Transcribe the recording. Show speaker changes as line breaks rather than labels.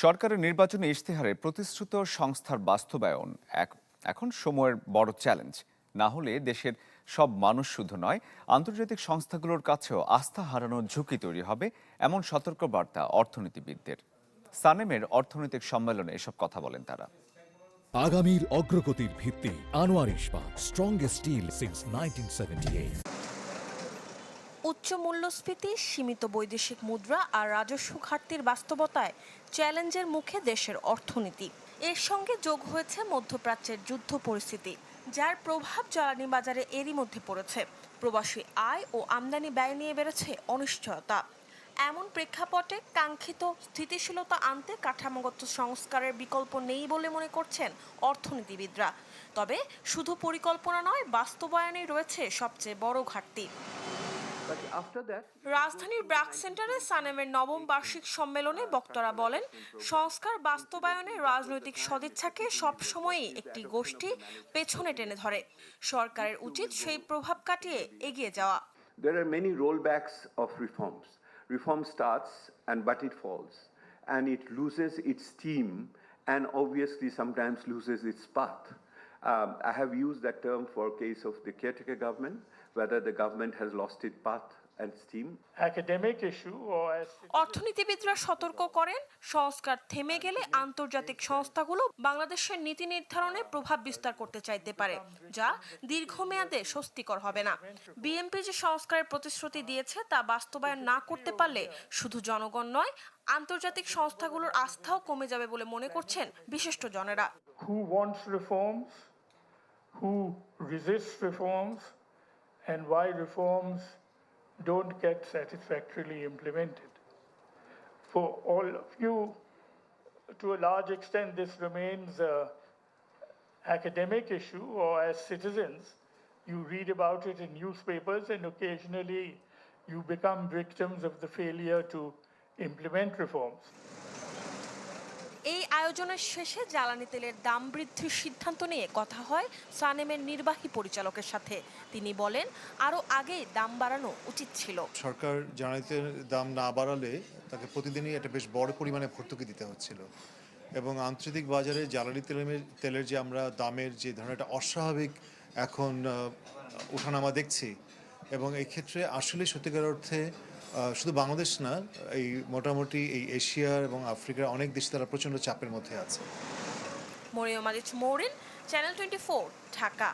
সরকারের নির্বাচনী ইশতেহারে প্রতিশ্রুত সংস্থার বাস্তবায়ন এখন সময়ের বড় চ্যালেঞ্জ। না হলে দেশের সব মানুষ শুধু নয়, আন্তর্জাতিক সংস্থাগুলোর কাছেও আস্থা হারানোর ঝুঁকি তৈরি হবে, এমন সতর্কবার্তা অর্থনীতিবিদদের। সানেমের অর্থনৈতিক সম্মেলনে এসব কথা বলেন তারা।
আগামীর অগ্রগতির ভিত্তি আনোয়ার ইস্পাত, স্ট্রংগেস্ট স্টিল সিন্স 1978।
উচ্চ মূল্যস্ফীতি, সীমিত বৈদেশিক মুদ্রা আর রাজস্ব ঘাটতির বাস্তবতায় চ্যালেঞ্জের মুখে দেশের অর্থনীতি। এর সঙ্গে যোগ হয়েছে মধ্যপ্রাচ্যের যুদ্ধ পরিস্থিতি, যার প্রভাব জ্বালানি বাজারে এরই মধ্যে পড়েছে। প্রবাসী আয় ও আমদানি ব্যয় নিয়ে বেড়েছে অনিশ্চয়তা। এমন প্রেক্ষাপটে কাঙ্ক্ষিত স্থিতিশীলতা আনতে কাঠামোগত সংস্কারের বিকল্প নেই বলে মনে করছেন অর্থনীতিবিদরা। তবে শুধু পরিকল্পনা নয়, বাস্তবায়নে রয়েছে সবচেয়ে বড় ঘাটতি। রাজধানীর ব্র্যাক সেন্টারে সানেমের নবম বার্ষিক সম্মেলনে বক্তারা বলেন, সংস্কার বাস্তবায়নে রাজনৈতিক সদিচ্ছাকে সবসময়ই একটি গোষ্ঠী পেছনে টেনে ধরে। সরকারের উচিত সেই প্রভাব কাটিয়ে এগিয়ে যাওয়া।
There are many rollbacks of reforms. Reform starts but it falls, and it loses its steam, and obviously sometimes loses its path. I have used that term for case of the caretaker government, whether the government has lost its path and steam.
Academic issue or
অর্থনীতিবিদরা সতর্ক করেন, সংস্কার থেমে গেলে আন্তর্জাতিক সংস্থাগুলো বাংলাদেশের নীতি নির্ধারণে প্রভাব বিস্তার করতে চাইতে পারে, যা দীর্ঘমেয়াদে স্বস্তিকর হবে না। বিএনপি যে সংস্কারের প্রতিশ্রুতি দিয়েছে তা বাস্তবায়ন না করতে পারলে শুধু জনগণ নয়, আন্তর্জাতিক সংস্থাগুলোর আস্থাও কমে যাবে বলে মনে করছেন বিশিষ্টজনেরা।
who wants reforms, who resists reforms, and why reforms don't get satisfactorily implemented. For all of you, to a large extent, this remains an academic issue, or as citizens, you read about it in newspapers and occasionally you become victims of the failure to implement reforms.
এই আয়োজনের শেষে জ্বালানি তেলের দাম বৃদ্ধির সিদ্ধান্ত নিয়ে কথা হয় সানেমের নির্বাহী পরিচালকের সাথে। তিনি বলেন, আরও আগে দাম বাড়ানো উচিত ছিল।
সরকার জ্বালানি তেলের দাম না বাড়ালে তাকে প্রতিদিনই একটা বেশ বড় পরিমাণে ভর্তুকি দিতে হচ্ছিল, এবং আন্তর্জাতিক বাজারে জ্বালানি তেলের যে আমরা দামের যে ধরনের একটা অস্বাভাবিক এখন ওঠানামা দেখছি, এবং এই ক্ষেত্রে আসলে সত্যিকার অর্থে শুধু বাংলাদেশ না, এই মোটামুটি এই এশিয়ার এবং আফ্রিকার অনেক দেশ তারা প্রচণ্ড চাপের মধ্যে আছে।
মরিয়ম আজিজ মৌরিন, চ্যানেল 24, ঢাকা।